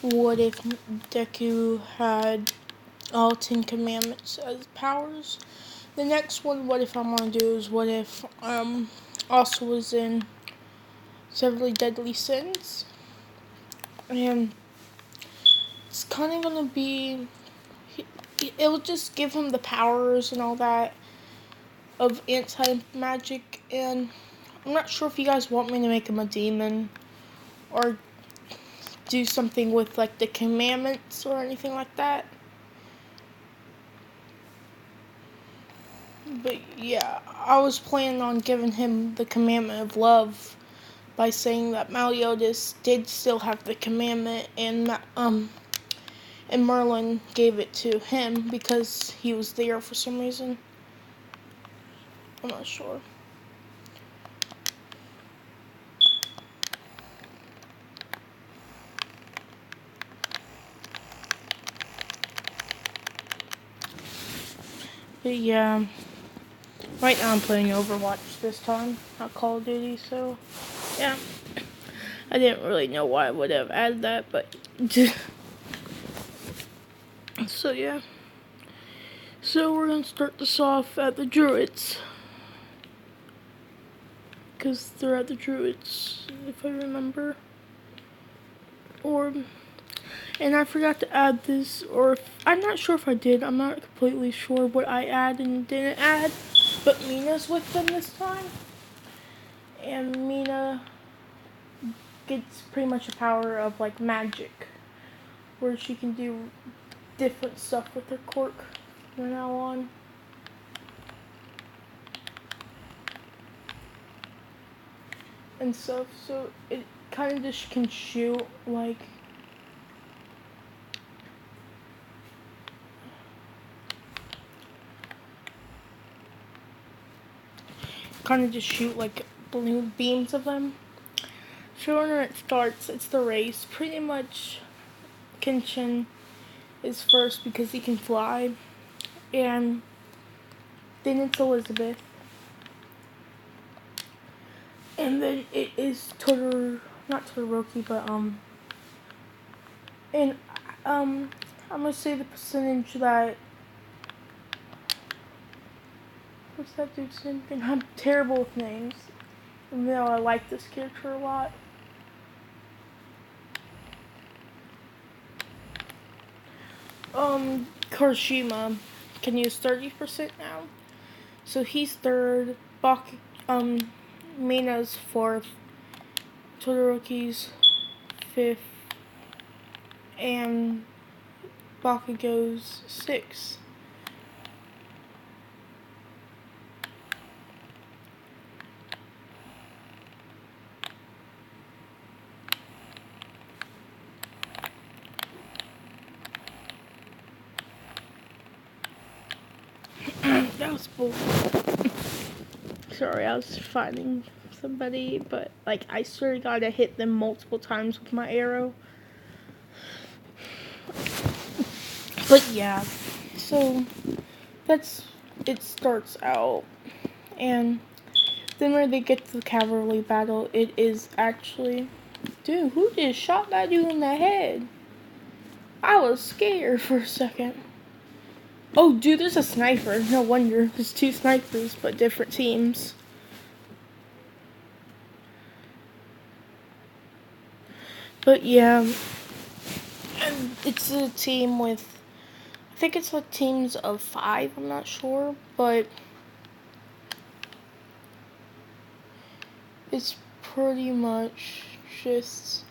what if Deku had all 10 commandments as powers. The next one, what if I want to do, is what if also was in severely deadly sins. And it's kind of going to be, it'll just give him the powers and all that of anti-magic. And I'm not sure if you guys want me to make him a demon or do something with like the commandments or anything like that. But yeah, I was planning on giving him the commandment of love by saying that Meliodas did still have the commandment, and Merlin gave it to him because he was there for some reason. I'm not sure. But yeah, right now I'm playing Overwatch this time, not Call of Duty, so yeah. I didn't really know why I would have added that, but so yeah. So we're gonna start this off at the Druids, because they're at the Druids, if I remember. And I forgot to add this, or I'm not sure if I did. I'm not completely sure what I add and didn't add. But Mina's with them this time, and Mina gets pretty much a power of like magic, where she can do different stuff with her quirk from now on. And stuff, so it kind of just can shoot like blue beams of them. So when it starts, it's the race. Pretty much Kenshin is first because he can fly, and then it's Elizabeth, and then it is not Todoroki, but and I'm gonna say the percentage that, what's that dude's name? And I'm terrible with names, even though I like this character a lot. Kurashima can use 30% now. So he's third, Mina's fourth, Todoroki's fifth, and Bakugo's sixth. That was bull. Sorry, I was fighting somebody, but like I swear to God, I hit them multiple times with my arrow. But yeah, so it starts out, and then when they get to the cavalry battle, it is actually, dude, who just shot that dude in the head? I was scared for a second. Oh, dude, there's a sniper. No wonder. There's two snipers, but different teams. But yeah, and it's a team with, I think it's like teams of 5, I'm not sure, but it's pretty much just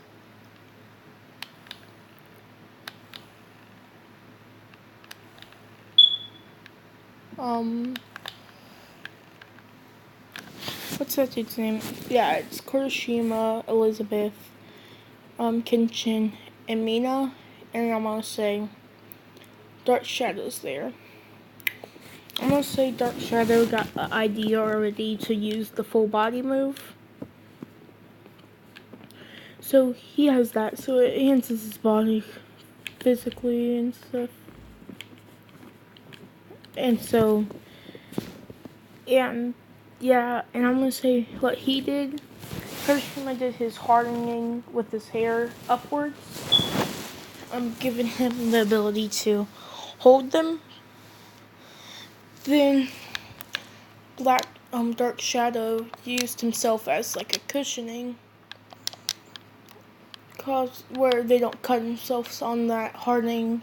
what's that dude's name? Yeah, it's Kurashima, Elizabeth, Kenshin, and Mina, and I'm gonna say Dark Shadow's there. I'm gonna say Dark Shadow got an idea already to use the full body move. So he has that, so it enhances his body physically and stuff. And so, and I'm gonna say what he did. Hirashima did his hardening with his hair upwards. giving him the ability to hold them. Then Dark Shadow used himself as like a cushioning, cause where they don't cut themselves on that hardening.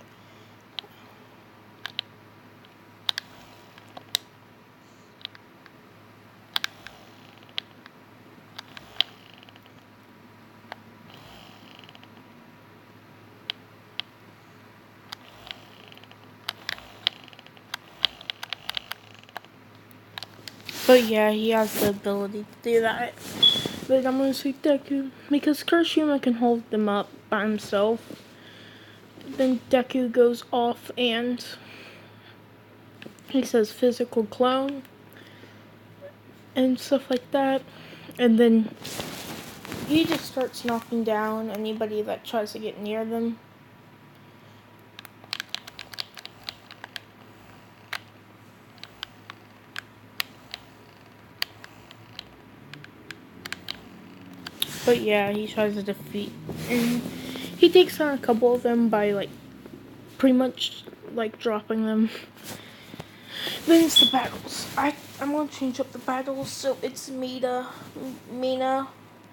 But yeah, he has the ability to do that. But I'm gonna say Deku, because Kirishima can hold them up by himself. Then Deku goes off and he says physical clone and stuff like that. And then he just starts knocking down anybody that tries to get near them. But yeah, he tries to defeat, and he takes on a couple of them by like pretty much like dropping them. Then it's the battles. I'm gonna change up the battles, so it's Mina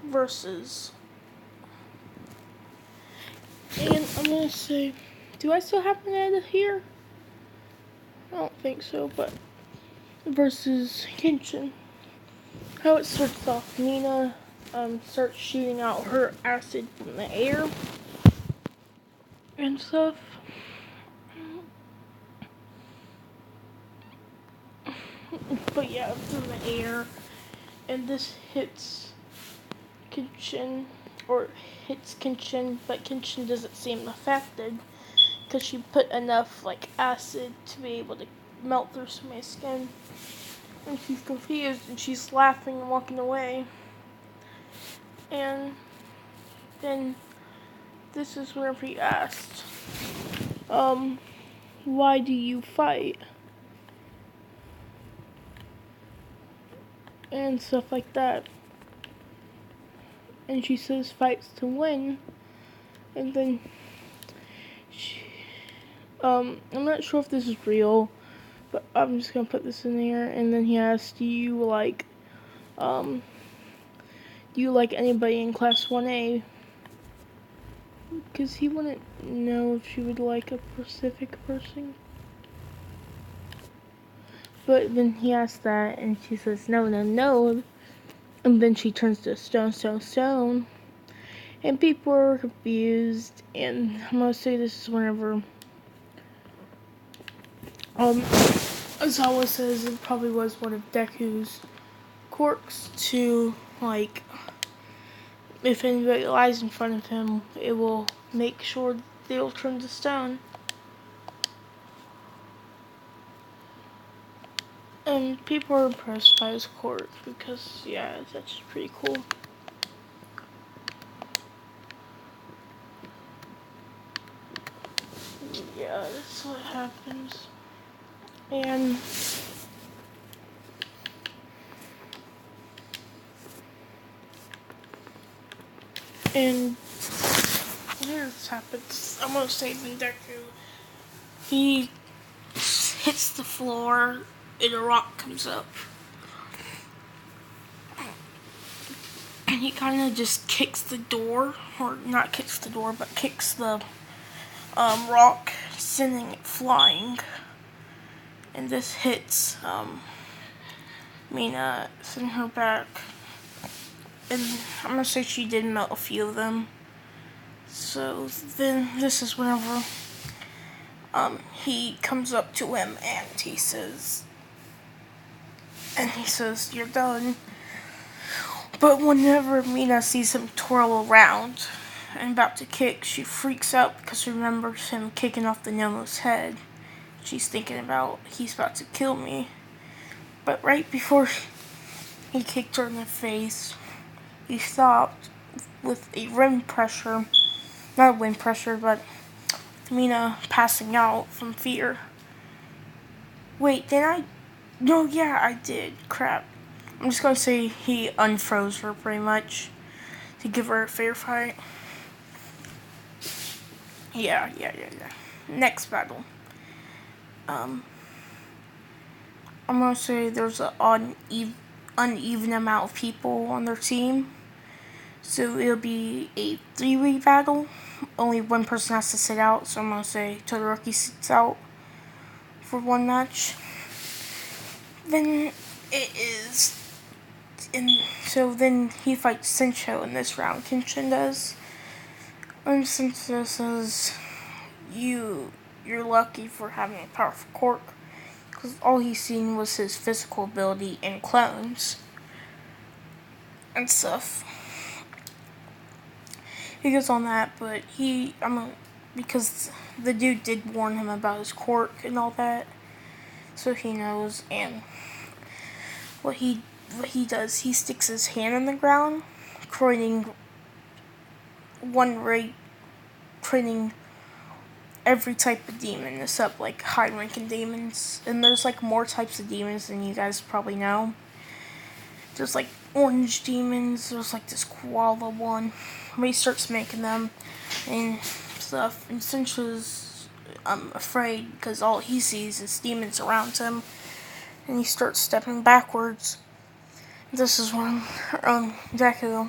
versus, and I'm gonna say, do I still have an edit here? I don't think so, but versus Kenshin. How it starts off, Mina starts shooting out her acid from the air and stuff. But yeah, from the air, and this hits Kenshin, but Kenshin doesn't seem affected because she put enough like acid to be able to melt through some of my skin. And she's confused and she's laughing and walking away. And then this is whenever he asked, why do you fight? And stuff like that. And she says fights to win. And then I'm not sure if this is real, but I'm just gonna put this in there. And then he asked, do you like anybody in class 1A? Because he wouldn't know if she would like a specific person. But then he asked that, and she says, no. And then she turns to stone. And people are confused. And I'm gonna say this is whenever Azawa says it probably was one of Deku's quirks to, like, if anybody lies in front of him, it will make sure they'll turn to stone. And people are impressed by his quirk because, yeah, that's pretty cool. Yeah, that's what happens. And where this happens, I'm gonna say when Deku, he hits the floor and a rock comes up. And he kind of just kicks the door, or not kicks the door, but kicks the rock, sending it flying. And this hits Mina, sending her back. And I'm gonna say she did melt a few of them. So then this is whenever he comes up to him and he says, you're done. But whenever Mina sees him twirl around and about to kick, she freaks out because she remembers him kicking off the Nomo's head. She's thinking about, he's about to kill me. But right before he kicked her in the face, he stopped with a wind pressure. Not wind pressure, but Mina passing out from fear. Wait, did I? No, yeah, I did. Crap. I'm just gonna say he unfroze her pretty much to give her a fair fight. Yeah. Next battle. Um, I'm gonna say there's an uneven amount of people on their team. So it'll be a three-way battle. Only one person has to sit out, so I'm gonna say Todoroki sits out for one match. Then it is, and so then he fights Sencho in this round. Kenshin does, and Sencho says, "You're lucky for having a powerful quirk, because all he's seen was his physical ability and clones and stuff." He goes on that, but because the dude did warn him about his quirk and all that, so he knows. And what he does, he sticks his hand in the ground, creating one rate, creating every type of demon except like high ranking demons. And there's like more types of demons than you guys probably know. There's like orange demons. There's like this koala one. When he starts making them and stuff, and Senchu's afraid because all he sees is demons around him, and he starts stepping backwards. This is when Deku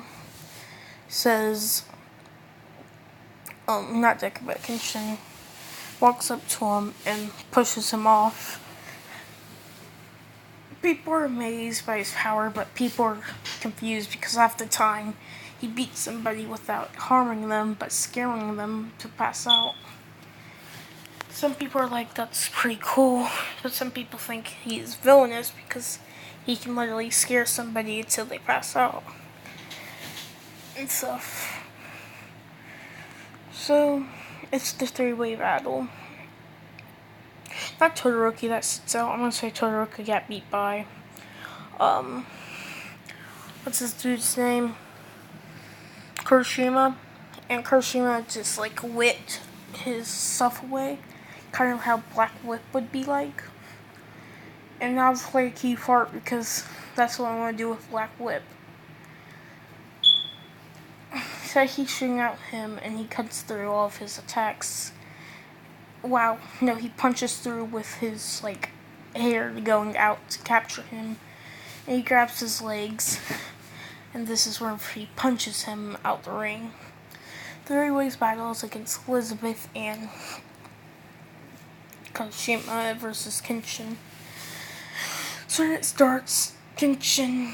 says, not Deku, but Kenshin walks up to him and pushes him off. People are amazed by his power, but people are confused because half the time he beats somebody without harming them, but scaring them to pass out. Some people are like, that's pretty cool, but some people think he's villainous because he can literally scare somebody until they pass out and stuff. So, it's the three-way battle. Not Todoroki that sits out. I'm gonna say Todoroki got beat by, what's this dude's name? Kuroshima. And Kuroshima just like whipped his stuff away. Kind of how Black Whip would be like. And now I'll play a key part because that's what I want to do with Black Whip. So he's shooting at him and he cuts through all of his attacks. Wow, no, he punches through with his like hair going out to capture him. And he grabs his legs. And this is where he punches him out the ring. Three-ways battles against Elizabeth and Kuroshima versus Kenshin. So when it starts, Kenshin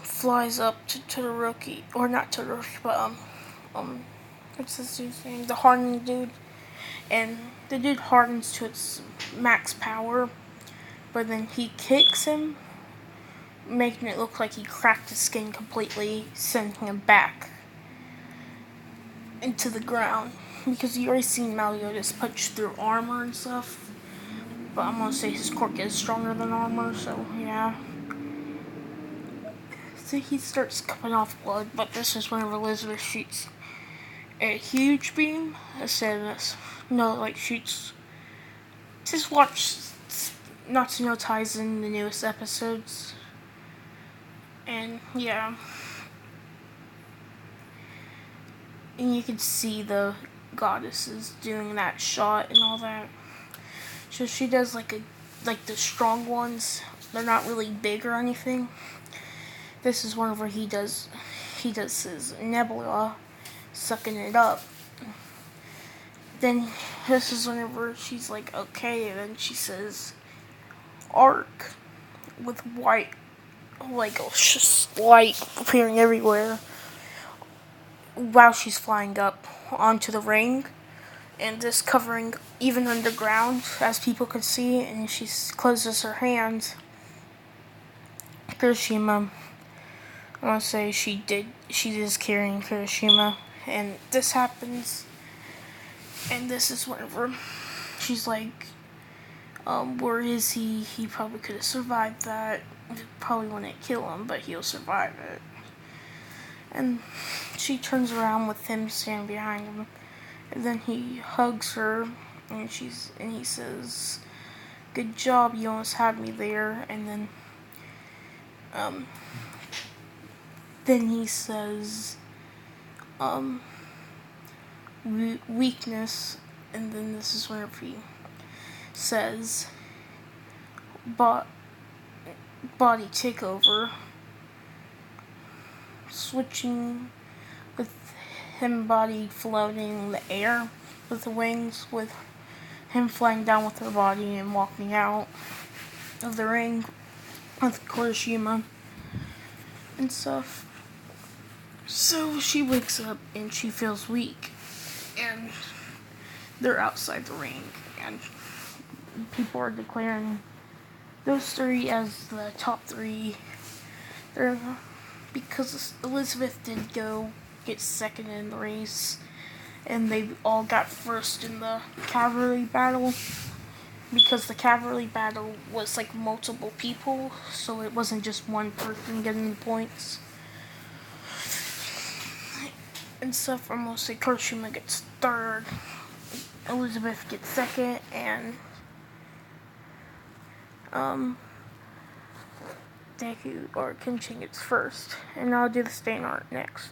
flies up to Todoroki, or not Todoroki, but what's this dude's name? The hardened dude. And the dude hardens to its max power, but then he kicks him, making it look like he cracked his skin completely, sending him back into the ground. Because you already seen Meliodas punch through armor and stuff. But I'm gonna say his quirk is stronger than armor, so yeah. So he starts coming off blood, but this is whenever Elizabeth shoots a huge beam instead of this. No, like shoots. Just watch Natsuno Taisen, the newest episodes. And yeah. And you can see the goddesses doing that shot and all that. So she does like the strong ones. They're not really big or anything. This is one where he does his nebula, sucking it up. Then this is whenever she's like, okay, and then she says, arc, with white, like just light appearing everywhere while she's flying up onto the ring. And this covering even underground, as people can see, and she closes her hands. Kuroshima, I want to say she is carrying Kuroshima, and this happens, and this is whenever she's like, where is he? He probably could have survived that. Probably wouldn't kill him, but he'll survive it. And she turns around with him standing behind him. And then he hugs her, and he says, "Good job, you almost had me there." And then he says, weakness, and then this is where he says, body takeover, switching with him body floating in the air with the wings, with him flying down with her body and walking out of the ring with Kurashima and stuff. So she wakes up and she feels weak, and they're outside the ring, and people are declaring those three as the top three. They're because Elizabeth did get second in the race, and they all got first in the cavalry battle, because the cavalry battle was like multiple people, so it wasn't just one person getting the points and stuff. For mostly Kurashima gets third, Elizabeth gets second, and Deku or Kenshin gets first. And I'll do the stain art next.